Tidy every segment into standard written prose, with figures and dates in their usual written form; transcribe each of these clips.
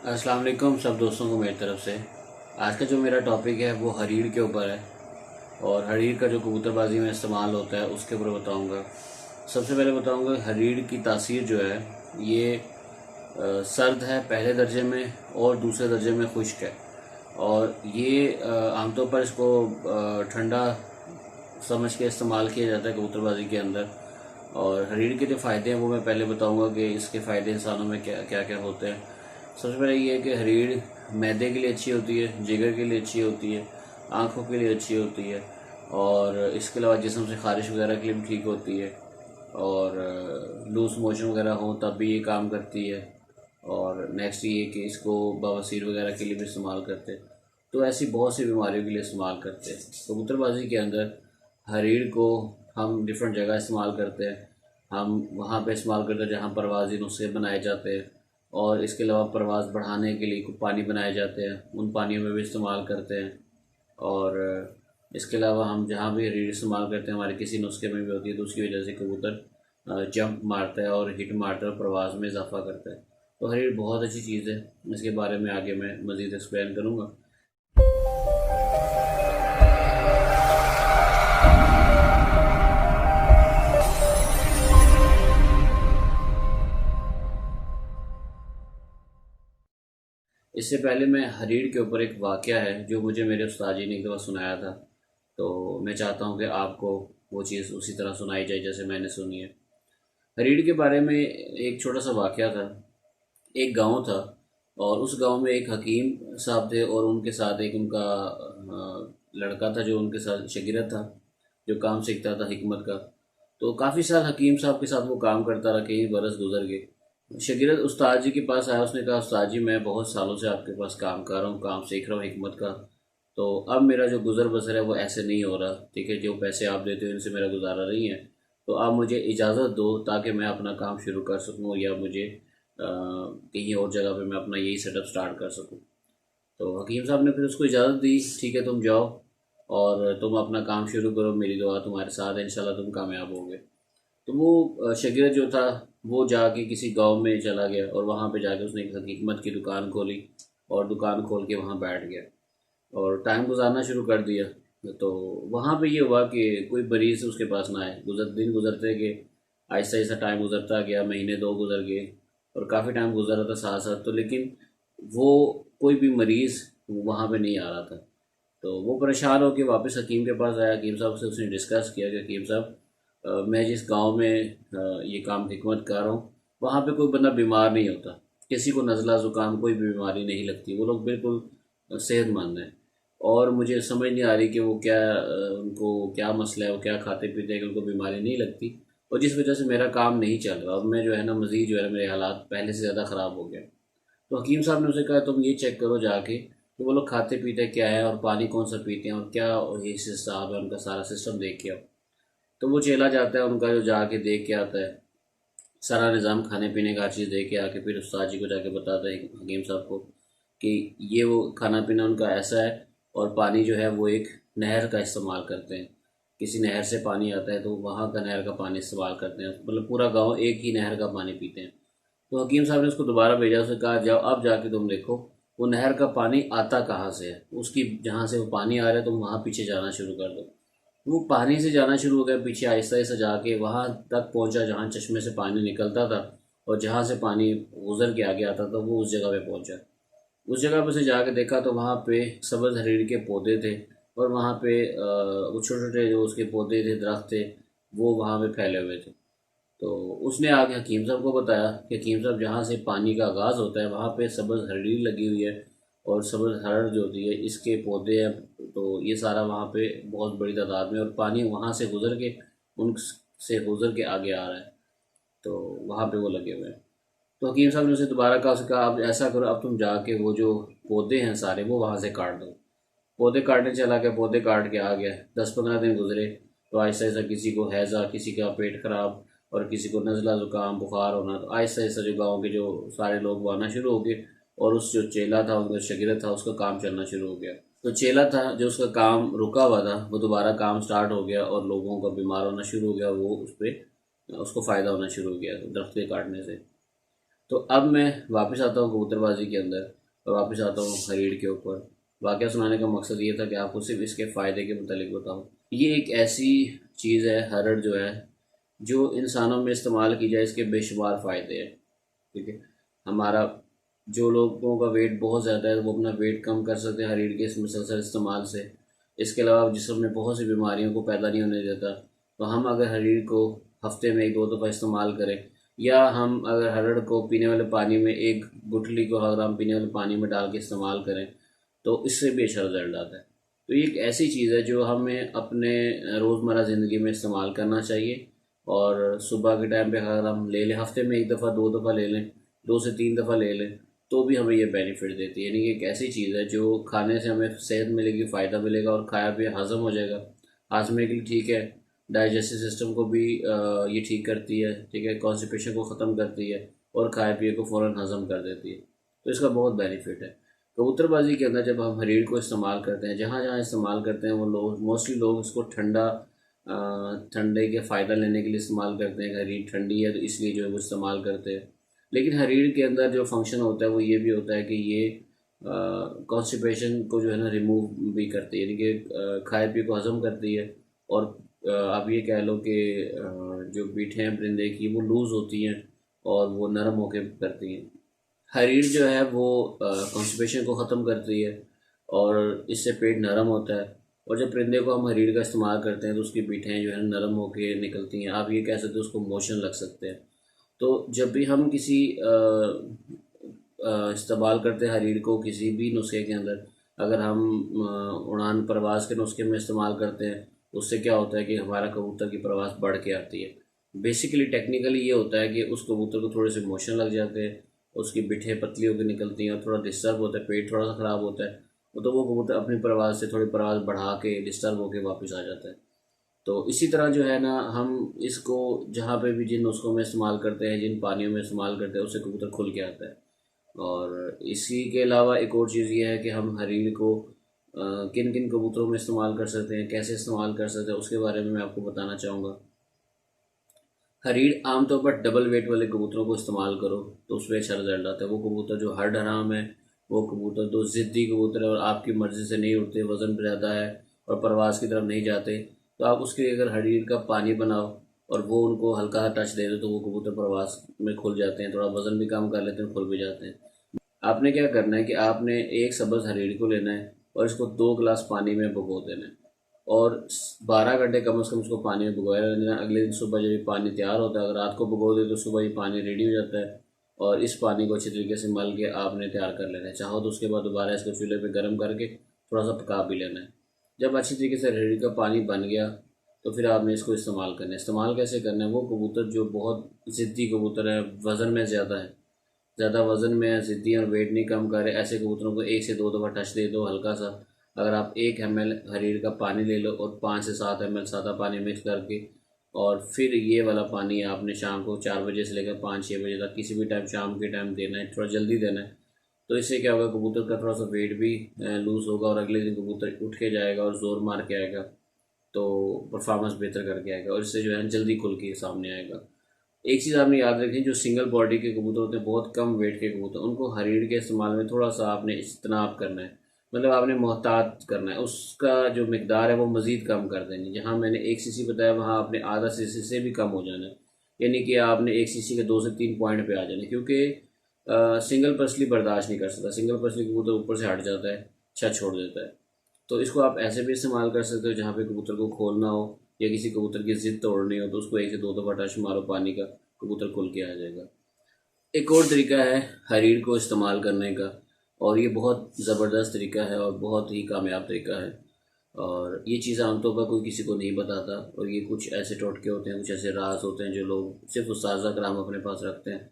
अस्सलाम वालेकुम सब दोस्तों को मेरी तरफ से। आज का जो मेरा टॉपिक है वो हरीड़ के ऊपर है और हरीड़ का जो कबूतरबाजी में इस्तेमाल होता है उसके ऊपर बताऊंगा। सबसे पहले बताऊंगा हरीड़ की तासीर जो है ये सर्द है पहले दर्जे में और दूसरे दर्जे में खुश्क है। और ये आमतौर पर इसको ठंडा समझ के इस्तेमाल किया जाता है कबूतरबाजी के अंदर। और हरीड़ के जो फ़ायदे हैं वो मैं पहले बताऊंगा कि इसके फ़ायदे इंसानों में क्या क्या क्या होते हैं। सबसे पहले ये है कि हरीड़ मैदे के लिए अच्छी होती है, जिगर के लिए अच्छी होती है, आँखों के लिए अच्छी होती है और इसके अलावा जिस्म से खारिश वगैरह के लिए भी ठीक होती है। और लूज़ मोशन वगैरह हो तब भी ये काम करती है। और नेक्स्ट ये कि इसको बवासीर वगैरह के लिए भी इस्तेमाल करते हैं। तो ऐसी बहुत सी बीमारियों के लिए इस्तेमाल करते हैं। कबूतरबाजी के अंदर हरीड़ को हम डिफरेंट जगह इस्तेमाल करते हैं। हम वहाँ पे इस्तेमाल करते हैं जहाँ परवाज़ी नुस्खे बनाए जाते हैं। और इसके अलावा परवाज़ बढ़ाने के लिए कुछ पानी बनाए जाते हैं, उन पानियों में भी इस्तेमाल करते हैं। और इसके अलावा हम जहाँ भी रीढ़ इस्तेमाल करते हैं हमारे किसी नुस्खे में भी होती है तो उसकी वजह से कबूतर जंप मारता है और हिट मारता है और परवाज़ में इजाफा करता है। तो हरीड़ बहुत अच्छी चीज़ है, इसके बारे में आगे मैं मज़ीद एक्सप्लेन करूँगा। इससे पहले मैं हरीड़ के ऊपर एक वाक़या है जो मुझे मेरे उस्ताद जी ने एक दफ़ा सुनाया था। तो मैं चाहता हूँ कि आपको वो चीज़ उसी तरह सुनाई जाए जैसे मैंने सुनी है। हरीड़ के बारे में एक छोटा सा वाक़या था। एक गांव था और उस गांव में एक हकीम साहब थे और उनके साथ एक उनका लड़का था जो उनके साथ शागिर्द था, जो काम सीखता था हिकमत का। तो काफ़ी साल हकीम साहब के साथ वो काम करता रहा, कई बरस गुजर गए। शागिर्द उस्ताद जी के पास आया, उसने कहा उस्ताद जी मैं बहुत सालों से आपके पास काम कर रहा हूँ, काम सीख रहा हूँ हिकमत का। तो अब मेरा जो गुजर बसर है वो ऐसे नहीं हो रहा, ठीक है, जो पैसे आप देते हो इनसे मेरा गुजारा नहीं है। तो आप मुझे इजाज़त दो ताकि मैं अपना काम शुरू कर सकूँ या मुझे कहीं और जगह पे मैं अपना यही सेटअप स्टार्ट कर सकूँ। तो हकीम साहब ने फिर उसको इजाज़त दी, ठीक है तुम जाओ और तुम अपना काम शुरू करो, मेरी दुआ तुम्हारे साथ है, इंशाल्लाह तुम कामयाब होगे। तो वो शागिर्द जो था वो जाके किसी गांव में चला गया और वहाँ पे जाके उसने एक हिकमत की दुकान खोली और दुकान खोल के वहाँ बैठ गया और टाइम गुजारना शुरू कर दिया। तो वहाँ पे ये हुआ कि कोई मरीज़ उसके पास ना आए, दिन गुजरते गए, आहिस्ता आहिस्ता टाइम गुजरता गया, महीने दो गुजर गए और काफ़ी टाइम गुजर रहा था साथ साथ। तो लेकिन वो कोई भी मरीज़ वहाँ पे नहीं आ रहा था। तो वो परेशान होकर वापस हकीम के पास आया। हकीम साहब से उसने डिस्कस किया कि हकीम साहब मैं जिस गांव में ये काम हिकमत कर रहा हूँ वहाँ पे कोई बंदा बीमार नहीं होता, किसी को नज़ला ज़ुकाम कोई भी बीमारी नहीं लगती, वो लोग बिल्कुल सेहतमंद हैं। और मुझे समझ नहीं आ रही कि वो क्या उनको क्या मसला है, वो क्या खाते पीते हैं कि उनको बीमारी नहीं लगती और जिस वजह से मेरा काम नहीं चल रहा और मैं जो है ना मज़ीद जो है मेरे हालात पहले से ज़्यादा ख़राब हो गए। तो हकीम साहब ने उसे कहा तुम ये चेक करो जाके कि वो लोग खाते पीते क्या है और पानी कौन सा पीते हैं और क्या ये हिसाब है उनका, सारा सिस्टम देख के आओ। तो वो चला जाता है उनका, जो जाके देख के आता है सारा निज़ाम खाने पीने का, हर चीज़ देख के आके फिर उस्ताद जी को जाके बताता है हकीम साहब को कि ये वो खाना पीना उनका ऐसा है। और पानी जो है वो एक नहर का इस्तेमाल करते हैं, किसी नहर से पानी आता है तो वहाँ का नहर का पानी इस्तेमाल करते हैं, मतलब पूरा गांव एक ही नहर का पानी पीते हैं। तो हकीम साहब ने उसको दोबारा भेजा, उसे कहा जाओ अब जाके तुम देखो वो नहर का पानी आता कहाँ से है, उसकी जहाँ से वो पानी आ रहा है तुम वहाँ पीछे जाना शुरू कर दो। वो पानी से जाना शुरू हो गया पीछे, आहिस्ता आहिस्ता जाके वहाँ तक पहुँचा जहाँ चश्मे से पानी निकलता था और जहाँ से पानी गुजर के आगे आता था वो उस जगह पे पहुँचा। उस जगह पे से जाके देखा तो वहाँ पे सब्ज़ हरीर के पौधे थे और वहाँ पे वो छोटे छोटे जो उसके पौधे थे, दरख्त थे, वो वहाँ पे फैले हुए थे। तो उसने आगे हकीम साहब को बताया कि हकीम साहब जहाँ से पानी का आगाज़ होता है वहाँ पे सब्ज़ हरीर लगी हुई है और सब्ज़ हरड़ जो होती है इसके पौधे हैं। तो ये सारा वहाँ पे बहुत बड़ी तादाद में और पानी वहाँ से गुज़र के उनसे गुज़र के आगे आ रहा है। तो वहाँ पे वो लगे हुए हैं। तो हकीम साहब ने उसे दोबारा कहा, उसे कहा अब ऐसा करो, अब तुम जाके वो जो पौधे हैं सारे वो वहाँ से काट दो। पौधे काटने चला गया, पौधे काट के आ गया। 10-15 दिन गुजरे तो आहिस्ता आहिस्ता किसी को हैज़ा, किसी का पेट खराब और किसी को नज़ला ज़ुकाम बुखार होना। तो आहिस्ता आहिस्ता जो गाँव के जो सारे लोग वो आना शुरू हो गए और उस जो चेला था उनका शागिर्द था उसका काम चलना शुरू हो गया। तो चेला था जो उसका काम रुका हुआ था वो दोबारा काम स्टार्ट हो गया और लोगों का बीमार होना शुरू हो गया, वो उस पर उसको फ़ायदा होना शुरू हो गया दरख्त के काटने से। तो अब मैं वापस आता हूँ कबूतरबाजी के अंदर और वापस आता हूँ हरीड़ के ऊपर। वाक़या सुनाने का मकसद ये था कि आपको सिर्फ इसके फ़ायदे के मुतालिक बताऊँ। ये एक ऐसी चीज़ है, हरड़ जो है, जो इंसानों में इस्तेमाल की जाए इसके बेशुमार फ़ायदे हैं। ठीक है, हमारा जो लोगों का वेट बहुत ज़्यादा है वो अपना वेट कम कर सकते हैं हरीड़ के इस मुसलसल इस्तेमाल से। इसके अलावा जिस्म में बहुत सी बीमारियों को पैदा नहीं होने देता। तो हम अगर हरीड़ को हफ्ते में एक दो दफ़ा इस्तेमाल करें, या हम अगर हरड़ को पीने वाले पानी में एक गुठली को अगर हम पीने वाले पानी में डाल के इस्तेमाल करें तो इससे भी अच्छा रिजल्ट आता है। तो ये एक ऐसी चीज़ है जो हमें अपने रोज़मर्रा ज़िंदगी में इस्तेमाल करना चाहिए। और सुबह के टाइम पे अगर हम ले लें, हफ्ते में एक दफ़ा दो दफ़ा ले लें, 2 से 3 दफ़ा ले लें, तो भी हमें ये बेनिफिट देती है। यानी कि एक ऐसी चीज़ है जो खाने से हमें सेहत मिलेगी, फ़ायदा मिलेगा और खाया पिया हज़म हो जाएगा। हाजमे के लिए ठीक है, डाइजेस्टिव सिस्टम को भी ये ठीक करती है। ठीक है, कॉन्स्टिपेशन को ख़त्म करती है और खाए पिए को फ़ौरन हज़म कर देती है। तो इसका बहुत बेनिफिट है। कबूतरबाजी के अंदर जब हम हरीड़ को इस्तेमाल करते हैं, जहाँ जहाँ इस्तेमाल करते हैं वो लोग मोस्टली लोग इसको ठंडे के फ़ायदा लेने के लिए इस्तेमाल करते हैं। हरीड़ ठंडी है तो इसलिए जो है वो इस्तेमाल करते हैं। लेकिन हरीड़ के अंदर जो फंक्शन होता है वो ये भी होता है कि ये कॉन्स्टिपेशन को जो है ना रिमूव भी करती है, यानी कि खाए पिए को हज़म करती है। और आप ये कह लो कि जो पीठें हैं परिंदे की वो लूज़ होती हैं और वो नरम होकर करती हैं। हरीड़ जो है वो कॉन्स्टिपेशन को ख़त्म करती है और इससे पेट नरम होता है। और जब परिंदे को हम हरीड़ का इस्तेमाल करते हैं तो उसकी पीठें जो है नरम होकर निकलती हैं। आप ये कह सकते हो उसको मोशन लग सकते हैं। तो जब भी हम किसी इस्तेमाल करते हैं हरीड़ को किसी भी नुस्खे के अंदर, अगर हम उड़ान परवास के नुस्खे में इस्तेमाल करते हैं, उससे क्या होता है कि हमारा कबूतर की परवास बढ़ के आती है। बेसिकली टेक्निकली ये होता है कि उस कबूतर को थोड़े से मोशन लग जाते हैं, उसकी बिठें पतली होकर निकलती हैं और थोड़ा डिस्टर्ब होता है, पेट थोड़ा सा ख़राब होता है। तो वो कबूतर अपनी परवास से थोड़ी परवास बढ़ा के डिस्टर्ब होकर वापस आ जाता है। तो इसी तरह जो है ना, हम इसको जहाँ पे भी जिन नुस्खों में इस्तेमाल करते हैं, जिन पानियों में इस्तेमाल करते हैं, उससे कबूतर खुल के आता है। और इसी के अलावा एक और चीज़ ये है कि हम हरीड़ को किन किन कबूतरों में इस्तेमाल कर सकते हैं, कैसे इस्तेमाल कर सकते हैं, उसके बारे में मैं आपको बताना चाहूँगा। हरीड़ आमतौर पर डबल वेट वाले कबूतरों को इस्तेमाल करो तो उसमें अच्छा रिजल्ट आता है। वो कबूतर जो हर हराम है, वो कबूतर जो ज़िद्दी कबूतर है और आपकी मर्ज़ी से नहीं उड़ते, वज़न ज़्यादा है और परवास की तरफ नहीं जाते, तो आप उसके अगर हरीड़ का पानी बनाओ और वो उनको हल्का टच दे दो तो वो कबूतर प्रवास में खुल जाते हैं, थोड़ा वज़न भी कम कर लेते हैं, खुल भी जाते हैं। आपने क्या करना है कि आपने एक सब्ज़ हरीड़ को लेना है और इसको 2 गिलास पानी में भिगो देना है और 12 घंटे कम से कम उसको पानी में भिगोया रहना है। अगले दिन सुबह जब ये पानी तैयार होता है, अगर रात को भिगो दे तो सुबह ये पानी रेडी हो जाता है और इस पानी को अच्छी तरीके से मल के आपने तैयार कर लेना है। चाहो तो उसके बाद दोबारा इसको चूल्हे पे गर्म करके थोड़ा सा पका भी लेना है। जब अच्छी तरीके से हरीड़ का पानी बन गया तो फिर आपने इसको इस्तेमाल करना है। इस्तेमाल कैसे करना है, वो कबूतर जो बहुत ज़िद्दी कबूतर है, वज़न में ज़्यादा है, ज़्यादा वज़न में है, ज़िद्दी और वेट नहीं कम करे, ऐसे कबूतरों को 1 से 2 दफ़ा टच दे दो हल्का सा। अगर आप 1 ml हरीड़ का पानी ले लो और 5 से 7 ml सादा पानी मिक्स करके, और फिर ये वाला पानी आपने शाम को 4 बजे से लेकर 5-6 बजे तक किसी भी टाइम शाम के टाइम देना है, थोड़ा जल्दी देना है। तो इससे क्या होगा, कबूतर का थोड़ा सा वेट भी लूज़ होगा और अगले दिन कबूतर उठ के जाएगा और ज़ोर मार के आएगा, तो परफॉर्मेंस बेहतर करके आएगा और इससे जो है जल्दी खुल के सामने आएगा। एक चीज़ आपने याद रखी, जो सिंगल बॉडी के कबूतर होते हैं, बहुत कम वेट के कबूतर, उनको हरीड़ के इस्तेमाल में थोड़ा सा आपने इज्तनाब करना है, मतलब आपने मोहतात करना है। उसका जो मिकदार है वो मज़ीद कम कर देनी। जहाँ मैंने 1 cc बताया वहाँ आपने आधा cc से भी कम हो जाना है, यानी कि आपने 1 cc के 2 से 3 पॉइंट पे आ जाना है। क्योंकि सिंगल पसली बर्दाश्त नहीं कर सकता, सिंगल पसली कबूतर ऊपर से हट जाता है, छत छोड़ देता है। तो इसको आप ऐसे भी इस्तेमाल कर सकते हो जहाँ पे कबूतर को खोलना हो या किसी कबूतर की ज़िद तोड़नी हो, तो उसको 1 से 2 दफ़ा टच मारो पानी का, कबूतर खुल के आ जाएगा। एक और तरीका है हरीड़ को इस्तेमाल करने का, और ये बहुत ज़बरदस्त तरीका है और बहुत ही कामयाब तरीका है। और ये चीज़ आमतौर पर कोई किसी को नहीं बताता, और ये कुछ ऐसे टोटके होते हैं, कुछ ऐसे राज होते हैं जो लोग सिर्फ उस्ताज़ा कराम अपने पास रखते हैं।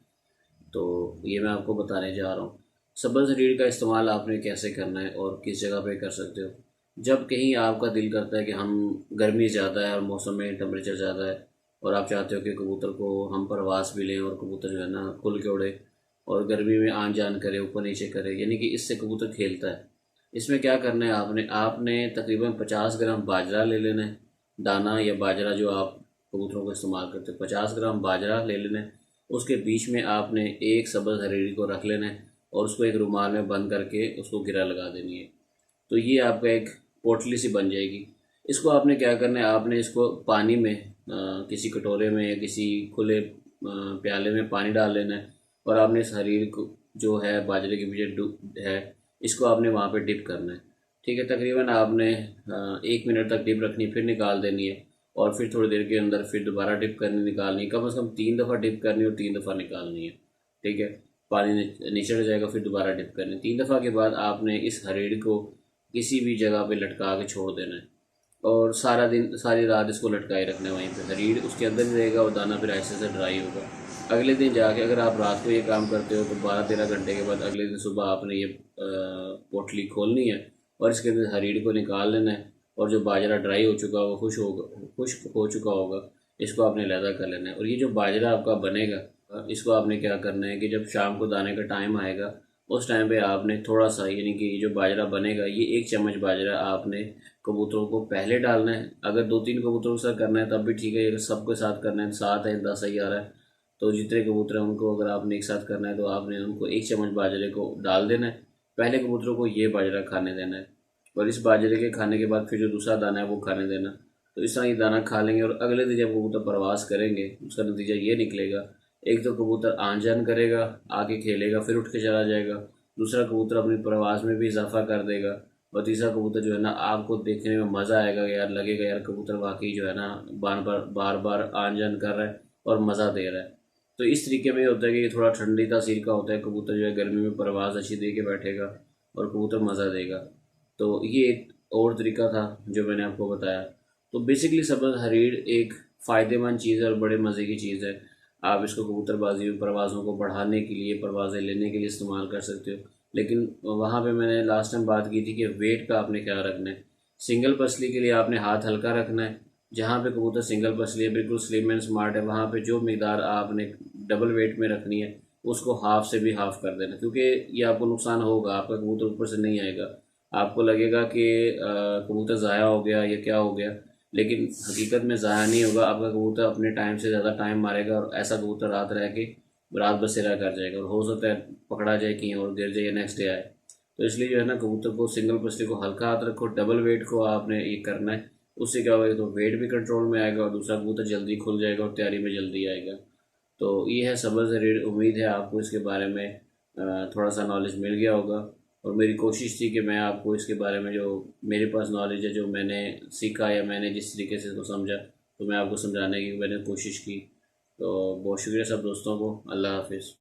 तो ये मैं आपको बताने जा रहा हूँ। सब्ज़ हरीड़ का इस्तेमाल आपने कैसे करना है और किस जगह पे कर सकते हो। जब कहीं आपका दिल करता है कि हम गर्मी ज़्यादा है और मौसम में टेम्परेचर ज़्यादा है और आप चाहते हो कि कबूतर को हम परवास भी लें और कबूतर जो है ना खुल के उड़े और गर्मी में आन जान करे, ऊपर नीचे करे, यानी कि इससे कबूतर खेलता है। इसमें क्या करना है, आपने आपने तकरीबन 50 ग्राम बाजरा ले लेना है, दाना या बाजरा जो आप कबूतरों को इस्तेमाल करते हो, 50 ग्राम बाजरा ले लेना है। उसके बीच में आपने एक सब्ज़ हरीड़ी को रख लेना है और उसको एक रुमाल में बंद करके उसको गिरा लगा देनी है। तो ये आपका एक पोटली सी बन जाएगी। इसको आपने क्या करना है, आपने इसको पानी में किसी कटोरे में या किसी खुले प्याले में पानी डाल लेना है और आपने इस हरीर को जो है बाजरे के पीछे है इसको आपने वहाँ पे डिप करना है। ठीक है, तकरीबन आपने 1 मिनट तक डिप रखनी, फिर निकाल देनी है और फिर थोड़ी देर के अंदर फिर दोबारा डिप करनी, निकालनी, कम से कम 3 दफ़ा डिप करनी और 3 दफ़ा निकालनी है। ठीक है, पानी निचड़ जाएगा, फिर दोबारा डिप करनी। 3 दफ़ा के बाद आपने इस हरीड़ को किसी भी जगह पे लटका के छोड़ देना है और सारा दिन सारी रात इसको लटकाए रखना है वहीं पे। हरीड़ उसके अंदर ही रहेगा और दाना फिर ऐसे से ड्राई होगा। अगले दिन जाके अगर आप रात को ये काम करते हो तो 12-13 घंटे के बाद अगले दिन सुबह आपने ये पोटली खोलनी है और इसके अंदर हरीड़ को निकाल लेना है और जो बाजरा ड्राई हो चुका होगा, खुश्क हो चुका होगा, इसको आपने अलहदा कर लेना है। और ये जो बाजरा आपका बनेगा इसको आपने क्या करना है कि जब शाम को दाने का टाइम आएगा उस टाइम पे आपने थोड़ा सा, यानी कि ये जो बाजरा बनेगा ये 1 चम्मच बाजरा आपने कबूतरों को पहले डालना है। अगर 2-3 कबूतरों के साथ करना है तब भी ठीक है, अगर सबके साथ करना है, 7 है 10 है 11 है, तो जितने कबूतर हैं उनको अगर आपने एक साथ करना है तो आपने उनको 1 चम्मच बाजरे को डाल देना है। पहले कबूतरों को ये बाजरा खाने देना है और इस बाजरे के खाने के बाद फिर जो दूसरा दाना है वो खाने देना। तो इस तरह ये दाना खा लेंगे और अगले दिन जब कबूतर प्रवास करेंगे उसका नतीजा ये निकलेगा, एक तो कबूतर आन जान करेगा, आके खेलेगा, फिर उठ के चला जाएगा। दूसरा कबूतर अपनी प्रवास में भी इजाफा कर देगा और तीसरा कबूतर जो है ना आपको देखने में मज़ा आएगा यार, लगेगा यार कबूतर वाकई जो है ना बार बार आन जान कर रहा है और मज़ा दे रहा है। तो इस तरीके में ये होता है कि ये थोड़ा ठंडी तासीर का होता है, कबूतर जो है गर्मी में परवाज़ अच्छी दे के बैठेगा और कबूतर मज़ा देगा। तो ये एक और तरीका था जो मैंने आपको बताया। तो बेसिकली सब्ज़ हरीड़ एक फ़ायदेमंद चीज़ है और बड़े मज़े की चीज़ है। आप इसको कबूतरबाजी में परवाज़ों को बढ़ाने के लिए, परवाज़ें लेने के लिए इस्तेमाल कर सकते हो। लेकिन वहाँ पे मैंने लास्ट टाइम बात की थी कि वेट का आपने क्या रखना है। सिंगल पसली के लिए आपने हाथ हल्का रखना है। जहाँ पे कबूतर सिंगल पसली है, बिल्कुल स्लिम एंड स्मार्ट है, वहाँ पे जो मिकदार आपने डबल वेट में रखनी है उसको हाफ से भी हाफ कर देना, क्योंकि ये आपको नुकसान होगा, आपका कबूतर ऊपर से नहीं आएगा। आपको लगेगा कि कबूतर ज़ाया हो गया या क्या हो गया, लेकिन हकीकत में ज़ाया नहीं होगा। आपका कबूतर अपने टाइम से ज़्यादा टाइम मारेगा और ऐसा कबूतर रात रह के रात बसेरा कर जाएगा और हो सकता है पकड़ा जाए कहीं और गिर जाए या नेक्स्ट डे आए। तो इसलिए जो है ना कबूतर को सिंगल पसली को हल्का हाथ रखो, डबल वेट को आपने ये करना है। उससे क्या होगा, तो वेट भी कंट्रोल में आएगा और दूसरा कबूतर जल्दी खुल जाएगा और तैयारी में जल्दी आएगा। तो ये है सब्ज़ रेड। उम्मीद है आपको इसके बारे में थोड़ा सा नॉलेज मिल गया होगा और मेरी कोशिश थी कि मैं आपको इसके बारे में जो मेरे पास नॉलेज है, जो मैंने सीखा या मैंने जिस तरीके से इसको समझा, तो मैं आपको समझाने की मैंने कोशिश की। तो बहुत शुक्रिया सब दोस्तों को। अल्लाह हाफिज़।